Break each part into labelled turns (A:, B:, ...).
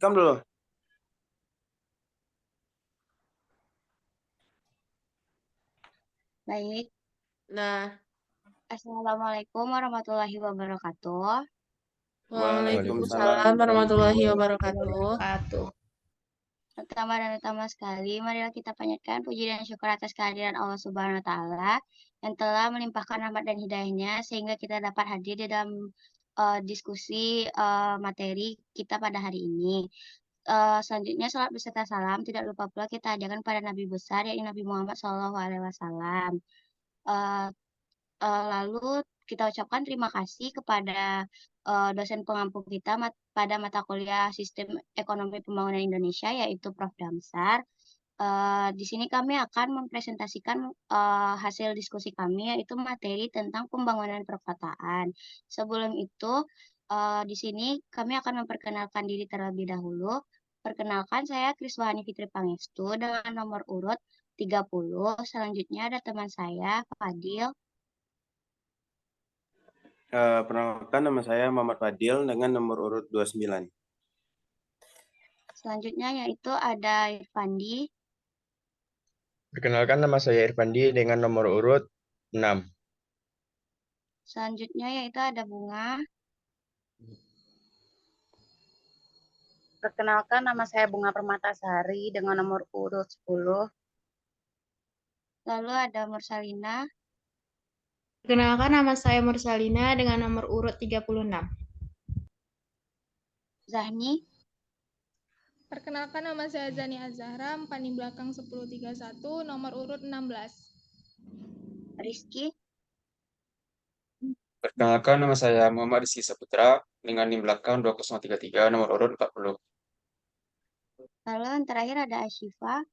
A: Kamu dulu.
B: Baik,
C: Nah,
B: Assalamualaikum warahmatullahi wabarakatuh.
A: Waalaikumsalam
C: Waalaikumsalam warahmatullahi
A: warahmatullahi
C: wabarakatuh.
A: wabarakatuh.
B: Pertama dan utama sekali, marilah kita panjatkan puji dan syukur atas kehadiran Allah Subhanahu wa Ta'ala yang telah melimpahkan rahmat dan hidayahnya sehingga kita dapat hadir di dalam diskusi materi kita pada hari ini. Selanjutnya, salat beserta salam tidak lupa pula kita hadirkan pada Nabi besar yaitu Nabi Muhammad SAW. Lalu kita ucapkan terima kasih kepada dosen pengampu kita pada mata kuliah Sistem Ekonomi Pembangunan Indonesia, yaitu Prof. Damsar. Di sini kami akan mempresentasikan hasil diskusi kami, yaitu materi tentang pembangunan perkotaan. Sebelum itu, di sini kami akan memperkenalkan diri terlebih dahulu. Perkenalkan, saya Kriswani Fitri Pangestu dengan nomor urut 30. Selanjutnya ada teman saya, Fadil.
A: Perkenalkan, nama saya Muhammad Fadil dengan nomor urut 29.
B: Selanjutnya yaitu ada Irfandi.
D: Perkenalkan, nama saya Irfandi dengan nomor urut 6.
B: Selanjutnya yaitu ada Bunga.
E: Perkenalkan, nama saya Bunga Permatasari dengan nomor urut 10.
B: Lalu ada Mursalina.
C: Perkenalkan, nama saya Mursalina dengan nomor urut 36.
B: Zahni.
F: Perkenalkan, nama saya Zani Azahra, paling belakang 1031, nomor urut 16.
B: Rizky.
G: Perkenalkan, nama saya Muhammad Rizky Saputra dengan NIM belakang 2033 nomor urut 40.
B: Lalu yang terakhir ada Ashifa.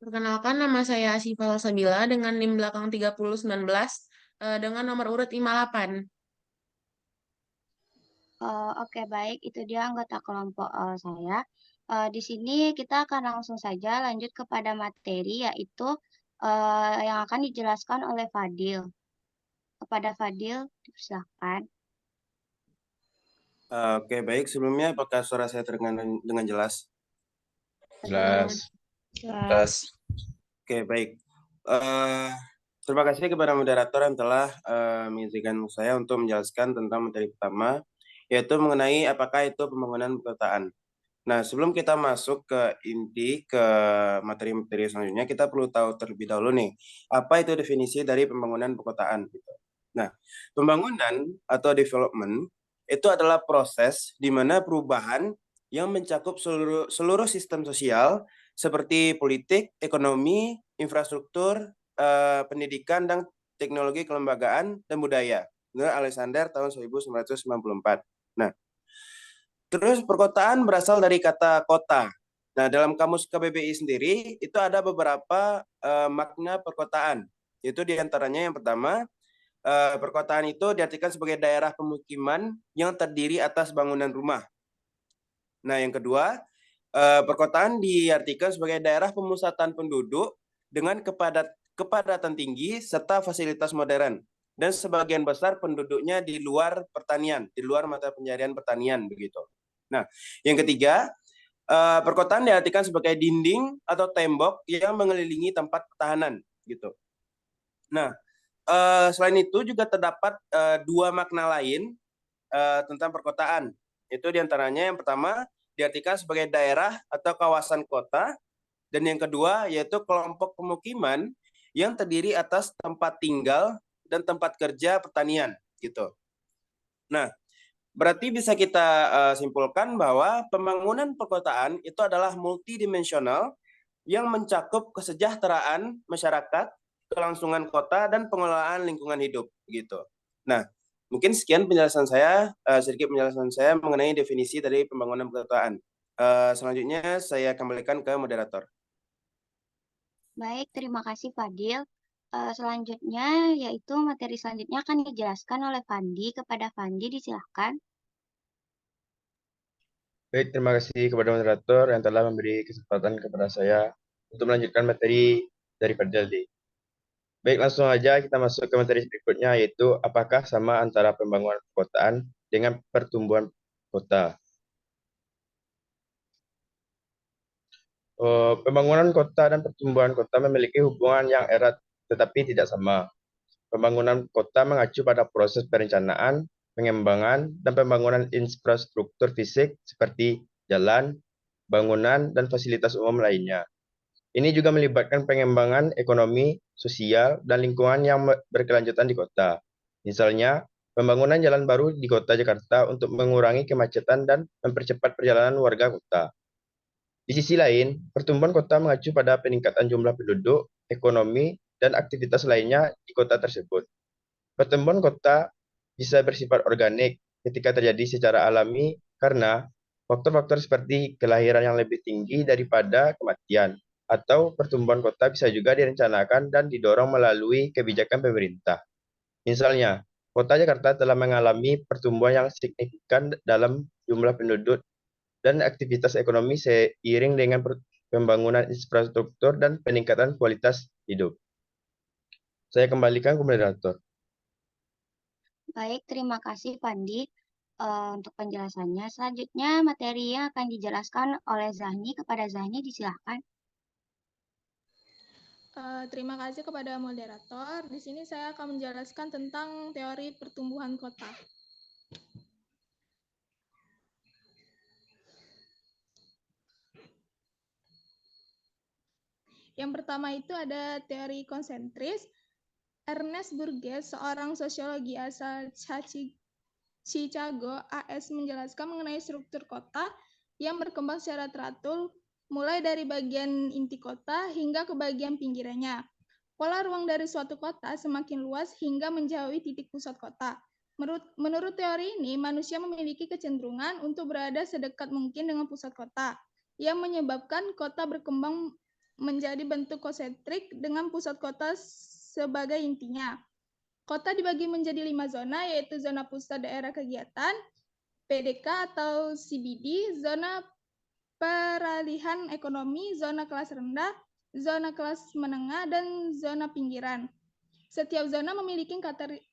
C: Perkenalkan, nama saya Asyifa Salsabila dengan NIM belakang 3019 dengan nomor urut 58.
B: Oke, baik, itu dia anggota kelompok saya. Di sini kita akan langsung saja lanjut kepada materi, yaitu yang akan dijelaskan oleh Fadil. Kepada Fadil, silakan.
A: Oke, baik. Sebelumnya, apakah suara saya terdengar dengan jelas?
D: Jelas.
G: Jelas.
A: Oke, baik. Terima kasih kepada moderator yang telah mengizinkan saya untuk menjelaskan tentang materi pertama, yaitu mengenai apakah itu pembangunan perkotaan. Nah, sebelum kita masuk ke inti, ke materi-materi selanjutnya, kita perlu tahu terlebih dahulu nih, apa itu definisi dari pembangunan perkotaan. Gitu. Nah, pembangunan atau development itu adalah proses di mana perubahan yang mencakup seluruh sistem sosial seperti politik, ekonomi, infrastruktur, pendidikan, dan teknologi kelembagaan dan budaya. Menurut Alexander tahun 1994. Nah, terus perkotaan berasal dari kata kota. Nah, dalam kamus KBBI sendiri itu ada beberapa makna perkotaan. Itu diantaranya yang pertama, perkotaan itu diartikan sebagai daerah pemukiman yang terdiri atas bangunan rumah. Nah, yang kedua, perkotaan diartikan sebagai daerah pemusatan penduduk dengan kepadatan tinggi serta fasilitas modern. Dan sebagian besar penduduknya di luar pertanian, di luar mata pencarian pertanian begitu. Nah, yang ketiga, perkotaan diartikan sebagai dinding atau tembok yang mengelilingi tempat pertahanan gitu. Nah, selain itu juga terdapat dua makna lain tentang perkotaan. Itu diantaranya yang pertama diartikan sebagai daerah atau kawasan kota, dan yang kedua yaitu kelompok pemukiman yang terdiri atas tempat tinggal dan tempat kerja pertanian gitu. Nah, berarti bisa kita simpulkan bahwa pembangunan perkotaan itu adalah multidimensional yang mencakup kesejahteraan masyarakat, kelangsungan kota, dan pengelolaan lingkungan hidup gitu. Nah, mungkin sekian penjelasan saya, sedikit penjelasan saya mengenai definisi dari pembangunan perkotaan. Selanjutnya saya kembalikan ke moderator.
B: Baik, terima kasih Fadil. Selanjutnya yaitu materi selanjutnya akan dijelaskan oleh Fandi. Kepada Fandi, disilahkan.
D: Baik, terima kasih kepada moderator yang telah memberi kesempatan kepada saya untuk melanjutkan materi dari Fadil. Baik, langsung aja kita masuk ke materi berikutnya, yaitu apakah sama antara pembangunan perkotaan dengan pertumbuhan kota. Pembangunan kota dan pertumbuhan kota memiliki hubungan yang erat tetapi tidak sama. Pembangunan kota mengacu pada proses perencanaan, pengembangan, dan pembangunan infrastruktur fisik seperti jalan, bangunan, dan fasilitas umum lainnya. Ini juga melibatkan pengembangan ekonomi, sosial, dan lingkungan yang berkelanjutan di kota. Misalnya, pembangunan jalan baru di kota Jakarta untuk mengurangi kemacetan dan mempercepat perjalanan warga kota. Di sisi lain, pertumbuhan kota mengacu pada peningkatan jumlah penduduk, ekonomi, dan aktivitas lainnya di kota tersebut. Pertumbuhan kota bisa bersifat organik ketika terjadi secara alami karena faktor-faktor seperti kelahiran yang lebih tinggi daripada kematian, atau pertumbuhan kota bisa juga direncanakan dan didorong melalui kebijakan pemerintah. Misalnya, kota Jakarta telah mengalami pertumbuhan yang signifikan dalam jumlah penduduk dan aktivitas ekonomi seiring dengan pembangunan infrastruktur dan peningkatan kualitas hidup. Saya kembalikan ke moderator.
B: Baik, terima kasih Pandi untuk penjelasannya. Selanjutnya materi yang akan dijelaskan oleh Zahni. Kepada Zahni, disilahkan.
F: Terima kasih kepada moderator. Di sini saya akan menjelaskan tentang teori pertumbuhan kota. Yang pertama itu ada teori konsentris. Ernest Burgess, seorang sosiologi asal Chicago, AS, menjelaskan mengenai struktur kota yang berkembang secara teratur, mulai dari bagian inti kota hingga ke bagian pinggirannya. Pola ruang dari suatu kota semakin luas hingga menjauhi titik pusat kota. Menurut teori ini, manusia memiliki kecenderungan untuk berada sedekat mungkin dengan pusat kota, yang menyebabkan kota berkembang menjadi bentuk konsentrik dengan pusat kota sebagai intinya. Kota dibagi menjadi 5 zona, yaitu zona pusat daerah kegiatan, PDK atau CBD, zona peralihan ekonomi, zona kelas rendah, zona kelas menengah, dan zona pinggiran. Setiap zona memiliki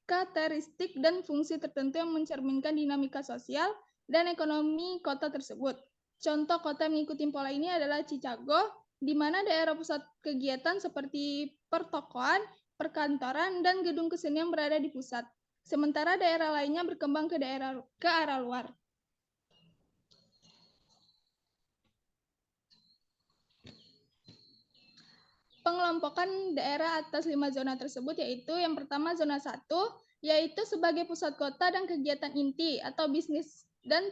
F: karakteristik dan fungsi tertentu yang mencerminkan dinamika sosial dan ekonomi kota tersebut. Contoh kota yang mengikuti pola ini adalah Chicago, di mana daerah pusat kegiatan seperti pertokoan, perkantoran, dan gedung kesenian berada di pusat. Sementara daerah lainnya berkembang ke arah luar. Pengelompokan daerah atas 5 zona tersebut yaitu yang pertama zona 1, yaitu sebagai pusat kota dan kegiatan inti atau bisnis dan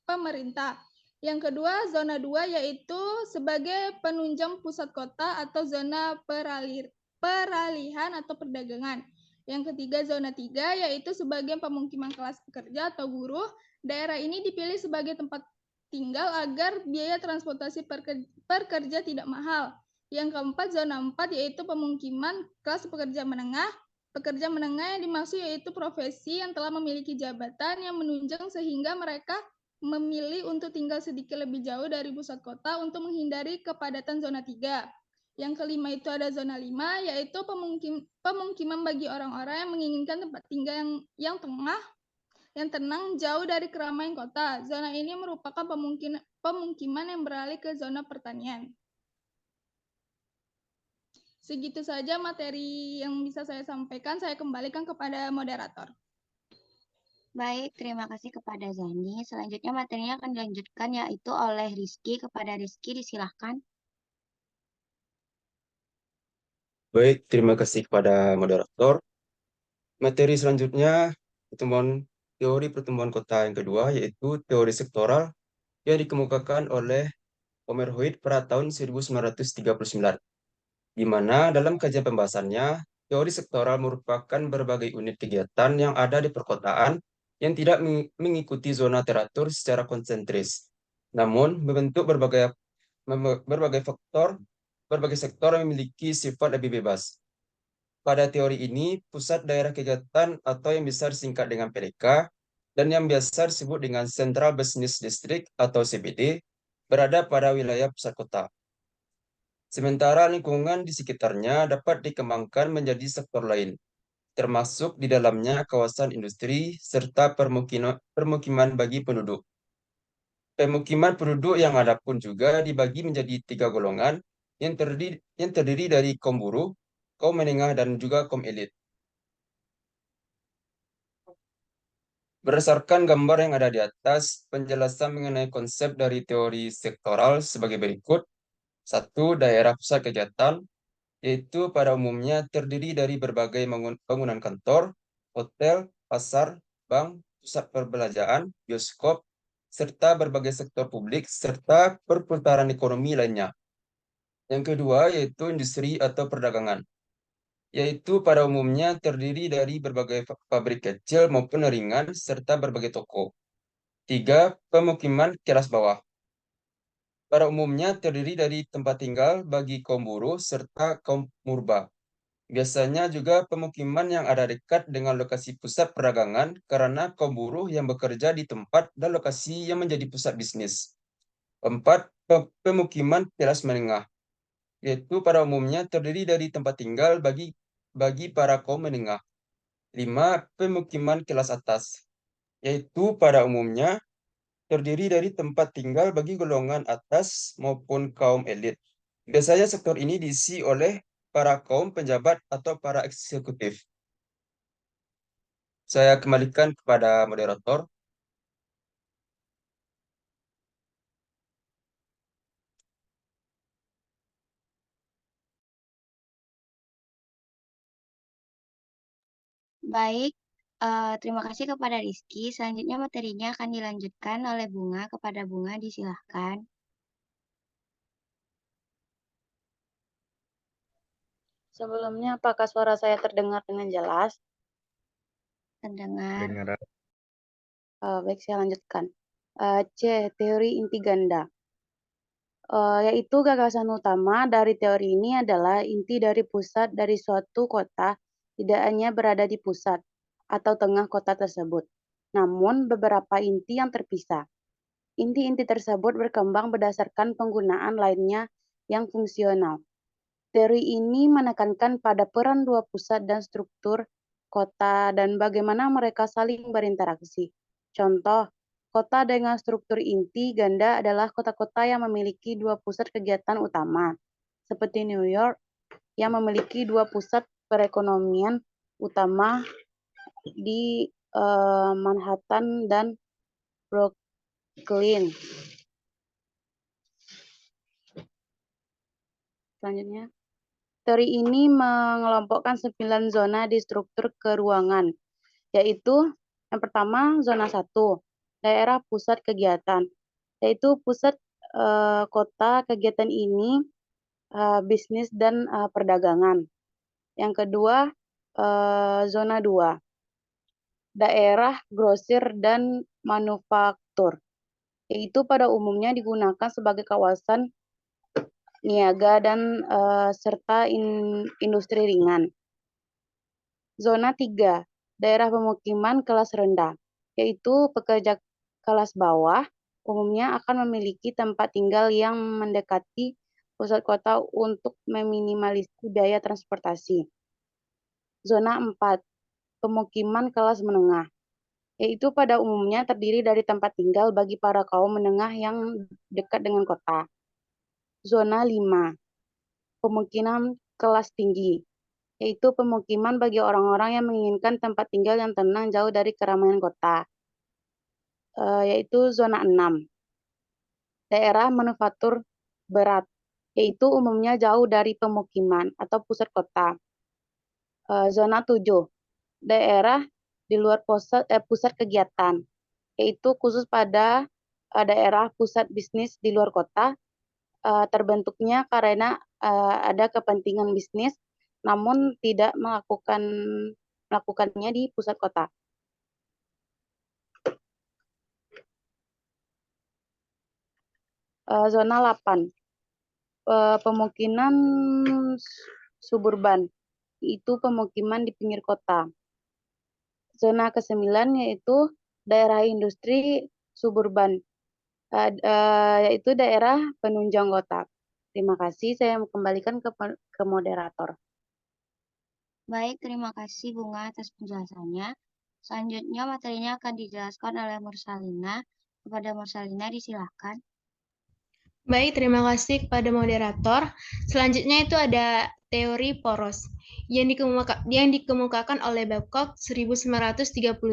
F: pemerintah. Yang kedua, zona 2 yaitu sebagai penunjang pusat kota atau zona peralihan atau perdagangan. Yang ketiga, zona 3 yaitu sebagai pemukiman kelas pekerja atau buruh. Daerah ini dipilih sebagai tempat tinggal agar biaya transportasi pekerja tidak mahal. Yang keempat, zona 4 yaitu pemukiman kelas pekerja menengah. Pekerja menengah yang dimaksud yaitu profesi yang telah memiliki jabatan yang menunjang sehingga mereka memilih untuk tinggal sedikit lebih jauh dari pusat kota untuk menghindari kepadatan zona 3. Yang kelima itu ada zona 5, yaitu pemukiman bagi orang-orang yang menginginkan tempat tinggal yang tenang, jauh dari keramaian kota. Zona ini merupakan pemukiman yang beralih ke zona pertanian. Segitu saja materi yang bisa saya sampaikan. Saya kembalikan kepada moderator.
B: Baik, terima kasih kepada Zani. Selanjutnya materinya akan dilanjutkan yaitu oleh Rizky. Kepada Rizky, disilahkan.
G: Baik, terima kasih kepada moderator. Materi selanjutnya, teori pertumbuhan kota yang kedua, yaitu teori sektoral yang dikemukakan oleh Omerhoid pada tahun 1939. Di mana dalam kajian pembahasannya, teori sektoral merupakan berbagai unit kegiatan yang ada di perkotaan yang tidak mengikuti zona teratur secara konsentris, namun membentuk berbagai sektor yang memiliki sifat lebih bebas. Pada teori ini, pusat daerah kegiatan atau yang bisa disingkat dengan PDK dan yang biasa disebut dengan Central Business District atau CBD berada pada wilayah pusat kota. Sementara lingkungan di sekitarnya dapat dikembangkan menjadi sektor lain, termasuk di dalamnya kawasan industri serta permukiman bagi penduduk. Pemukiman penduduk yang ada pun juga dibagi menjadi 3 golongan yang terdiri dari kaum buruh, kaum menengah, dan juga kaum elit. Berdasarkan gambar yang ada di atas, penjelasan mengenai konsep dari teori sektoral sebagai berikut. 1. Daerah pusat kegiatan, yaitu pada umumnya terdiri dari berbagai bangunan kantor, hotel, pasar, bank, pusat perbelanjaan, bioskop, serta berbagai sektor publik, serta perputaran ekonomi lainnya. Yang kedua yaitu industri atau perdagangan, yaitu pada umumnya terdiri dari berbagai pabrik kecil maupun ringan, serta berbagai toko. 3. Pemukiman kelas bawah. Pada umumnya terdiri dari tempat tinggal bagi kaum buruh serta kaum murba. Biasanya juga pemukiman yang ada dekat dengan lokasi pusat perdagangan karena kaum buruh yang bekerja di tempat dan lokasi yang menjadi pusat bisnis. 4. Pemukiman kelas menengah, yaitu pada umumnya terdiri dari tempat tinggal bagi para kaum menengah. 5. Pemukiman kelas atas, yaitu pada umumnya terdiri dari tempat tinggal bagi golongan atas maupun kaum elit. Biasanya sektor ini diisi oleh para kaum penjabat atau para eksekutif. Saya kembalikan kepada moderator.
B: Baik, terima kasih kepada Rizky. Selanjutnya materinya akan dilanjutkan oleh Bunga. Kepada Bunga, disilahkan.
E: Sebelumnya, apakah suara saya terdengar dengan jelas?
B: Terdengar.
D: Dengar.
E: Baik, saya lanjutkan. C. Teori inti ganda. Yaitu gagasan utama dari teori ini adalah inti dari pusat dari suatu kota tidak hanya berada di pusat atau tengah kota tersebut, namun beberapa inti yang terpisah. Inti-inti tersebut berkembang berdasarkan penggunaan lainnya yang fungsional. Teori ini menekankan pada peran dua pusat dan struktur kota dan bagaimana mereka saling berinteraksi. Contoh, kota dengan struktur inti ganda adalah kota-kota yang memiliki dua pusat kegiatan utama, seperti New York yang memiliki dua pusat perekonomian utama di Manhattan dan Brooklyn. Selanjutnya, teori ini mengelompokkan 9 zona di struktur keruangan, yaitu yang pertama zona 1, daerah pusat kegiatan, yaitu pusat kota kegiatan ini bisnis dan perdagangan. Yang kedua, zona 2, daerah grosir dan manufaktur, yaitu pada umumnya digunakan sebagai kawasan niaga dan serta industri ringan. Zona 3, daerah pemukiman kelas rendah, yaitu pekerja kelas bawah umumnya akan memiliki tempat tinggal yang mendekati pusat kota untuk meminimalisasi biaya transportasi. Zona 4, pemukiman kelas menengah, yaitu pada umumnya terdiri dari tempat tinggal bagi para kaum menengah yang dekat dengan kota. Zona 5, pemukiman kelas tinggi, yaitu pemukiman bagi orang-orang yang menginginkan tempat tinggal yang tenang jauh dari keramaian kota. Yaitu zona 6, daerah manufaktur berat, yaitu umumnya jauh dari pemukiman atau pusat kota. Zona 7, daerah di luar pusat kegiatan, yaitu khusus pada daerah pusat bisnis di luar kota, terbentuknya karena ada kepentingan bisnis, namun tidak melakukannya di pusat kota. Zona 8, pemukiman suburban, itu pemukiman di pinggir kota. Zona ke-9 yaitu daerah industri suburban, yaitu daerah penunjang kota. Terima kasih, saya kembalikan ke moderator.
B: Baik, terima kasih Bunga atas penjelasannya. Selanjutnya materinya akan dijelaskan oleh Mursalina. kepada Marcelina, disilahkan.
C: Baik, terima kasih kepada moderator. Selanjutnya itu ada teori poros yang dikemukakan oleh Babcock 1932,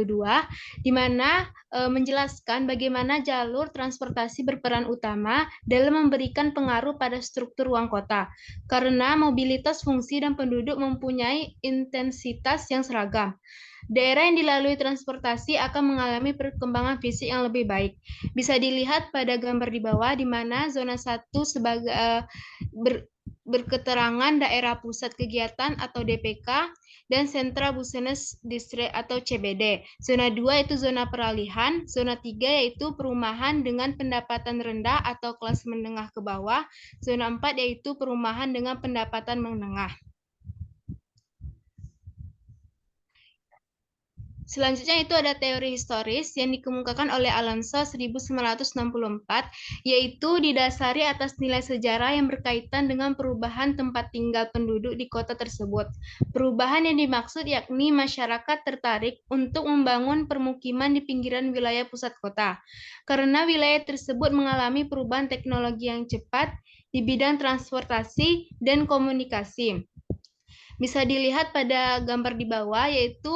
C: di mana menjelaskan bagaimana jalur transportasi berperan utama dalam memberikan pengaruh pada struktur ruang kota, karena mobilitas fungsi dan penduduk mempunyai intensitas yang seragam. Daerah yang dilalui transportasi akan mengalami perkembangan fisik yang lebih baik. Bisa dilihat pada gambar di bawah, di mana zona 1 sebagai berketerangan daerah pusat kegiatan atau DPK dan sentra business district atau CBD. Zona 2 itu zona peralihan, zona 3 yaitu perumahan dengan pendapatan rendah atau kelas menengah ke bawah, zona 4 yaitu perumahan dengan pendapatan menengah. Selanjutnya itu ada teori historis yang dikemukakan oleh Alonso 1964, yaitu didasari atas nilai sejarah yang berkaitan dengan perubahan tempat tinggal penduduk di kota tersebut. Perubahan yang dimaksud yakni masyarakat tertarik untuk membangun permukiman di pinggiran wilayah pusat kota, karena wilayah tersebut mengalami perubahan teknologi yang cepat di bidang transportasi dan komunikasi. Bisa dilihat pada gambar di bawah, yaitu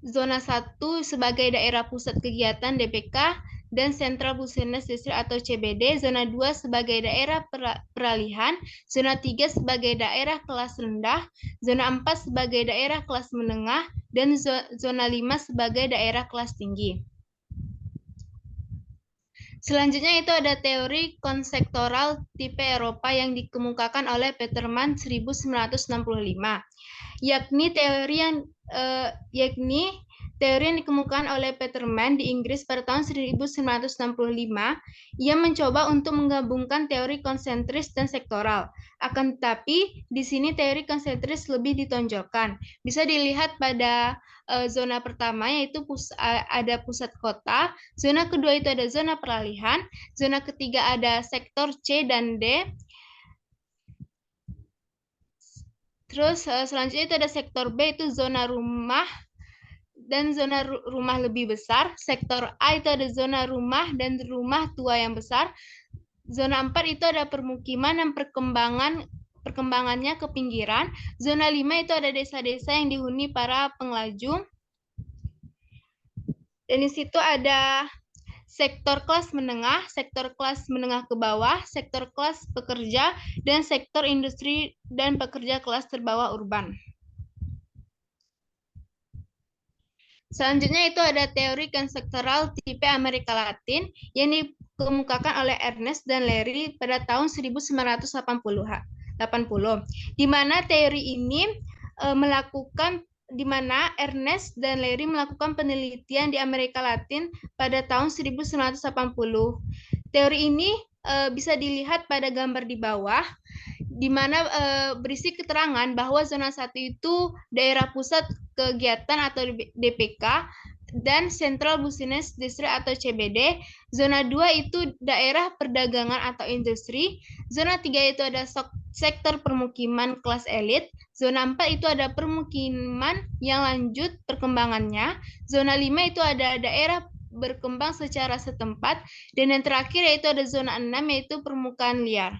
C: zona 1 sebagai daerah pusat kegiatan DPK dan Central Business District atau CBD, zona 2 sebagai daerah peralihan, zona 3 sebagai daerah kelas rendah, zona 4 sebagai daerah kelas menengah, dan zona 5 sebagai daerah kelas tinggi. Selanjutnya itu ada teori konsektoral tipe Eropa yang dikemukakan oleh Peterman 1965. Yakni teori yang dikemukakan oleh Peterman di Inggris pada tahun 1965 yang mencoba untuk menggabungkan teori konsentris dan sektoral. Akan tetapi di sini teori konsentris lebih ditonjolkan. Bisa dilihat pada zona pertama yaitu ada pusat kota, zona kedua itu ada zona peralihan, zona ketiga ada sektor C dan D. Terus selanjutnya itu ada sektor B, itu zona rumah dan zona rumah lebih besar. Sektor A itu ada zona rumah dan rumah tua yang besar. Zona 4 itu ada permukiman dan perkembangannya ke pinggiran. Zona 5 itu ada desa-desa yang dihuni para pengelaju. Dan di situ ada sektor kelas menengah ke bawah, sektor kelas pekerja, dan sektor industri dan pekerja kelas terbawah urban. Selanjutnya itu ada teori konsektoral tipe Amerika Latin yang dikemukakan oleh Ernest dan Larry pada tahun 1980, di mana teori ini di mana Ernest dan Larry melakukan penelitian di Amerika Latin pada tahun 1980. Teori ini bisa dilihat pada gambar di bawah, di mana berisi keterangan bahwa zona 1 itu daerah pusat kegiatan atau DPK dan Central Business District atau CBD. Zona 2 itu daerah perdagangan atau industri. Zona 3 itu ada sektor permukiman kelas elit. Zona 4 itu ada permukiman yang lanjut perkembangannya. Zona 5 itu ada daerah berkembang secara setempat. Dan yang terakhir yaitu ada zona 6 yaitu permukaan liar.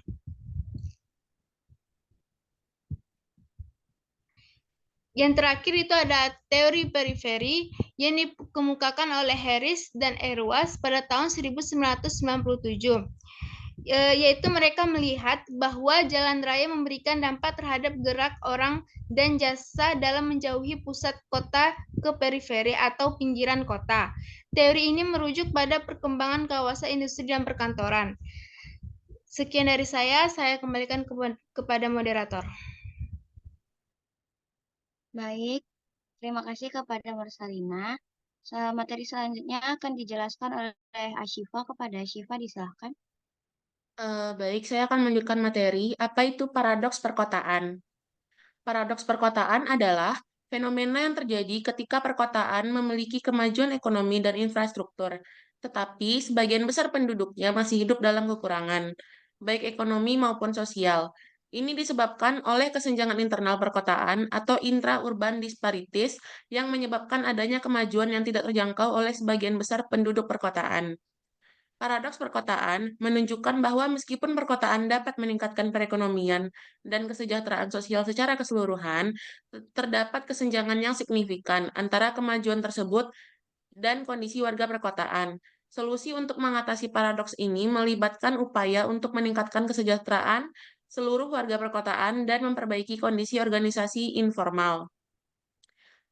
C: Yang terakhir itu ada teori periferi yang dikemukakan oleh Harris dan Erwas pada tahun 1997. Yaitu mereka melihat bahwa jalan raya memberikan dampak terhadap gerak orang dan jasa dalam menjauhi pusat kota ke periferi atau pinggiran kota. Teori ini merujuk pada perkembangan kawasan industri dan perkantoran. Sekian dari saya kembalikan kepada moderator.
B: Baik, terima kasih kepada Marcelina. Materi selanjutnya akan dijelaskan oleh Ashifa. Kepada Ashifa, disilahkan.
C: Baik, saya akan melanjutkan materi. Apa itu paradoks perkotaan? Paradoks perkotaan adalah fenomena yang terjadi ketika perkotaan memiliki kemajuan ekonomi dan infrastruktur, tetapi sebagian besar penduduknya masih hidup dalam kekurangan, baik ekonomi maupun sosial. Ini disebabkan oleh kesenjangan internal perkotaan atau intra-urban disparities yang menyebabkan adanya kemajuan yang tidak terjangkau oleh sebagian besar penduduk perkotaan.
H: Paradoks perkotaan menunjukkan bahwa meskipun perkotaan dapat meningkatkan perekonomian dan kesejahteraan sosial secara keseluruhan, terdapat kesenjangan yang signifikan antara kemajuan tersebut dan kondisi warga perkotaan. Solusi untuk mengatasi paradoks ini melibatkan upaya untuk meningkatkan kesejahteraan seluruh warga perkotaan dan memperbaiki kondisi organisasi informal.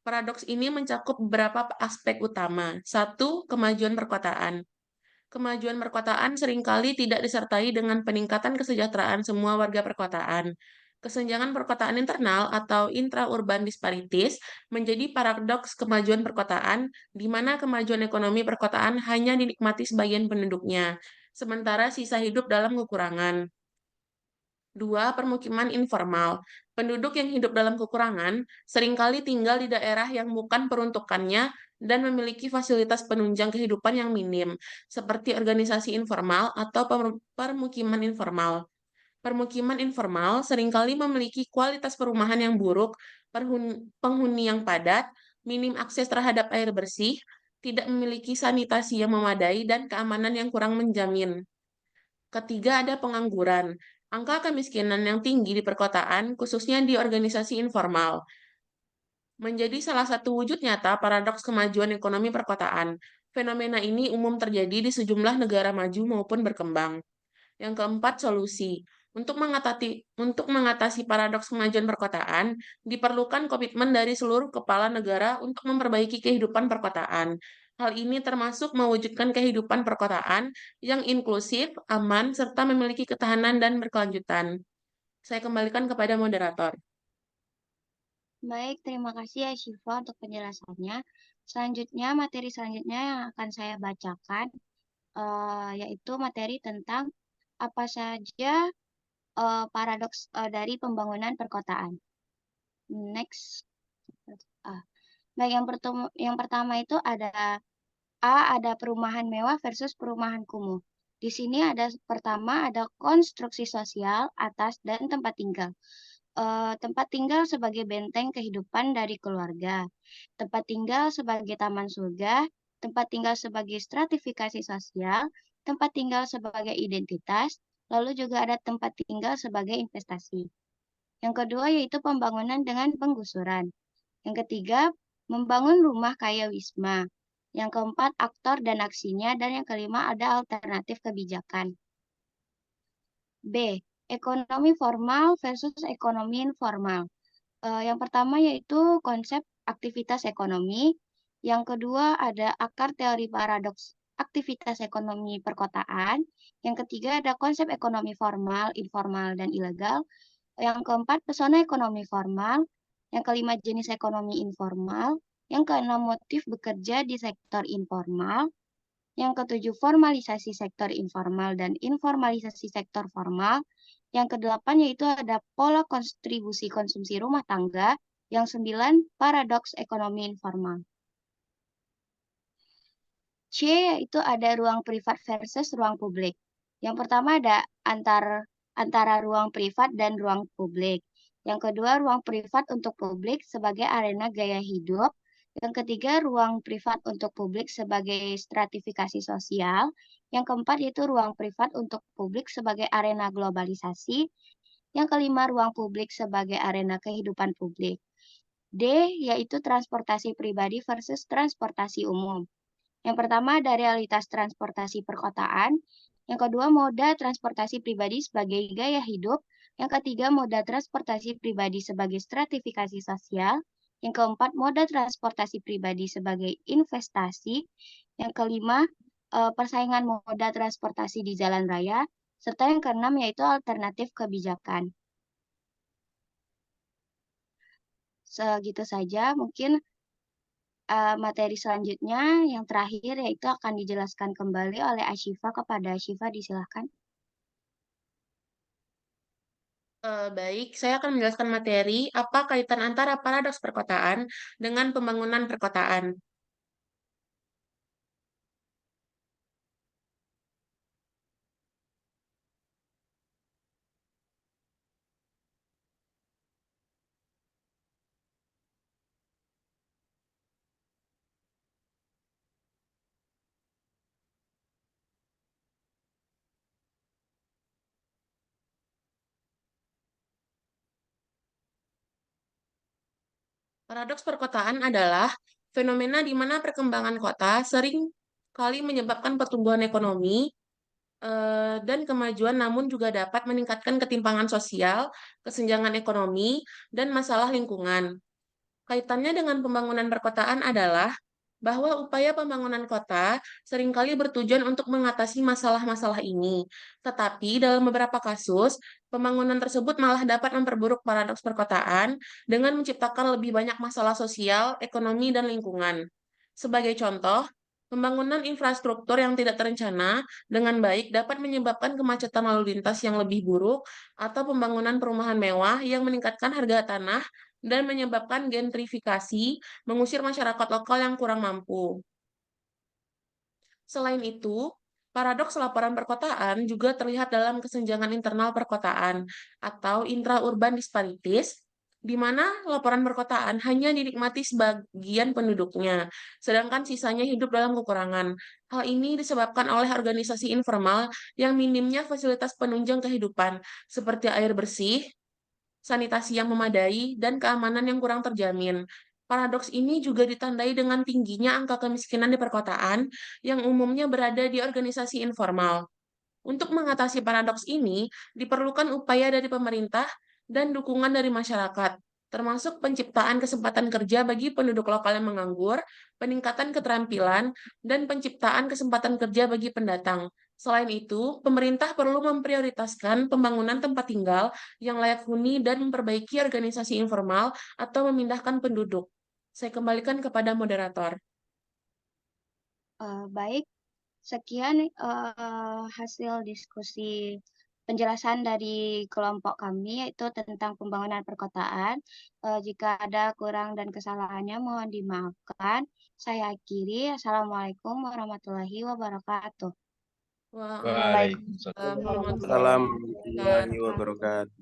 H: Paradoks ini mencakup beberapa aspek utama. Satu, kemajuan perkotaan. Kemajuan perkotaan seringkali tidak disertai dengan peningkatan kesejahteraan semua warga perkotaan. Kesenjangan perkotaan internal atau intra-urban disparities menjadi paradoks kemajuan perkotaan, di mana kemajuan ekonomi perkotaan hanya dinikmati sebagian penduduknya, sementara sisa hidup dalam kekurangan. Dua, permukiman informal. Penduduk yang hidup dalam kekurangan seringkali tinggal di daerah yang bukan peruntukannya dan memiliki fasilitas penunjang kehidupan yang minim, seperti organisasi informal atau permukiman informal. Permukiman informal seringkali memiliki kualitas perumahan yang buruk, penghuni yang padat, minim akses terhadap air bersih, tidak memiliki sanitasi yang memadai, dan keamanan yang kurang menjamin. Ketiga, ada pengangguran. Angka kemiskinan yang tinggi di perkotaan, khususnya di organisasi informal, menjadi salah satu wujud nyata paradoks kemajuan ekonomi perkotaan. Fenomena ini umum terjadi di sejumlah negara maju maupun berkembang. Yang keempat, solusi. Untuk mengatasi paradoks kemajuan perkotaan, diperlukan komitmen dari seluruh kepala negara untuk memperbaiki kehidupan perkotaan. Hal ini termasuk mewujudkan kehidupan perkotaan yang inklusif, aman, serta memiliki ketahanan dan berkelanjutan. Saya kembalikan kepada moderator.
B: Baik, terima kasih ya Syifa untuk penjelasannya. Selanjutnya, materi selanjutnya yang akan saya bacakan yaitu materi tentang apa saja paradoks dari pembangunan perkotaan. Next. Baik, yang pertama itu ada perumahan mewah versus perumahan kumuh. Di sini pertama ada konstruksi sosial, atas, dan tempat tinggal. Tempat tinggal sebagai benteng kehidupan dari keluarga, tempat tinggal sebagai taman surga, tempat tinggal sebagai stratifikasi sosial, tempat tinggal sebagai identitas, lalu juga ada tempat tinggal sebagai investasi. Yang kedua yaitu pembangunan dengan penggusuran. Yang ketiga, membangun rumah kaya wisma. Yang keempat, aktor dan aksinya. Dan yang kelima, ada alternatif kebijakan. B. Ekonomi formal versus ekonomi informal. Yang pertama yaitu konsep aktivitas ekonomi. Yang kedua ada akar teori paradoks aktivitas ekonomi perkotaan. Yang ketiga ada konsep ekonomi formal, informal, dan ilegal. Yang keempat pesona ekonomi formal. Yang kelima jenis ekonomi informal. Yang keenam motif bekerja di sektor informal. Yang ketujuh formalisasi sektor informal dan informalisasi sektor formal. Yang kedelapan yaitu ada pola kontribusi konsumsi rumah tangga. Yang sembilan, paradoks ekonomi informal. C yaitu ada ruang privat versus ruang publik. Yang pertama ada antara ruang privat dan ruang publik. Yang kedua, ruang privat untuk publik sebagai arena gaya hidup. Yang ketiga, ruang privat untuk publik sebagai stratifikasi sosial. Yang keempat, yaitu ruang privat untuk publik sebagai arena globalisasi. Yang kelima, ruang publik sebagai arena kehidupan publik. D, yaitu transportasi pribadi versus transportasi umum. Yang pertama, ada realitas transportasi perkotaan. Yang kedua, moda transportasi pribadi sebagai gaya hidup. Yang ketiga, moda transportasi pribadi sebagai stratifikasi sosial. Yang keempat, moda transportasi pribadi sebagai investasi. Yang kelima, persaingan moda transportasi di jalan raya. Serta yang keenam, yaitu alternatif kebijakan. Segitu saja, mungkin materi selanjutnya yang terakhir yaitu akan dijelaskan kembali oleh Ashifa. Kepada Ashifa disilahkan.
H: Baik, saya akan menjelaskan materi apa kaitan antara paradoks perkotaan dengan pembangunan perkotaan. Paradoks perkotaan adalah fenomena di mana perkembangan kota sering kali menyebabkan pertumbuhan ekonomi dan kemajuan, namun juga dapat meningkatkan ketimpangan sosial, kesenjangan ekonomi, dan masalah lingkungan. Kaitannya dengan pembangunan perkotaan adalah bahwa upaya pembangunan kota seringkali bertujuan untuk mengatasi masalah-masalah ini. Tetapi dalam beberapa kasus, pembangunan tersebut malah dapat memperburuk paradoks perkotaan dengan menciptakan lebih banyak masalah sosial, ekonomi, dan lingkungan. Sebagai contoh, pembangunan infrastruktur yang tidak terencana dengan baik dapat menyebabkan kemacetan lalu lintas yang lebih buruk atau pembangunan perumahan mewah yang meningkatkan harga tanah dan menyebabkan gentrifikasi, mengusir masyarakat lokal yang kurang mampu. Selain itu, paradoks laporan perkotaan juga terlihat dalam kesenjangan internal perkotaan atau intra-urban disparities, di mana laporan perkotaan hanya dinikmati sebagian penduduknya, sedangkan sisanya hidup dalam kekurangan. Hal ini disebabkan oleh organisasi informal yang minimnya fasilitas penunjang kehidupan, seperti air bersih, sanitasi yang memadai, dan keamanan yang kurang terjamin. Paradoks ini juga ditandai dengan tingginya angka kemiskinan di perkotaan yang umumnya berada di organisasi informal. Untuk mengatasi paradoks ini, diperlukan upaya dari pemerintah dan dukungan dari masyarakat, termasuk penciptaan kesempatan kerja bagi penduduk lokal yang menganggur, peningkatan keterampilan, dan penciptaan kesempatan kerja bagi pendatang. Selain itu, pemerintah perlu memprioritaskan pembangunan tempat tinggal yang layak huni dan memperbaiki organisasi informal atau memindahkan penduduk. Saya kembalikan kepada moderator.
B: Baik, sekian hasil diskusi penjelasan dari kelompok kami, yaitu tentang pembangunan perkotaan. Jika ada kurang dan kesalahannya, mohon dimaafkan. Saya akhiri. Assalamualaikum warahmatullahi wabarakatuh.
D: Waalaikumsalam.
H: Waalaikumsalam warahmatullahi
A: Assalamualaikum
H: wabarakatuh.
A: warahmatullahi wabarakatuh.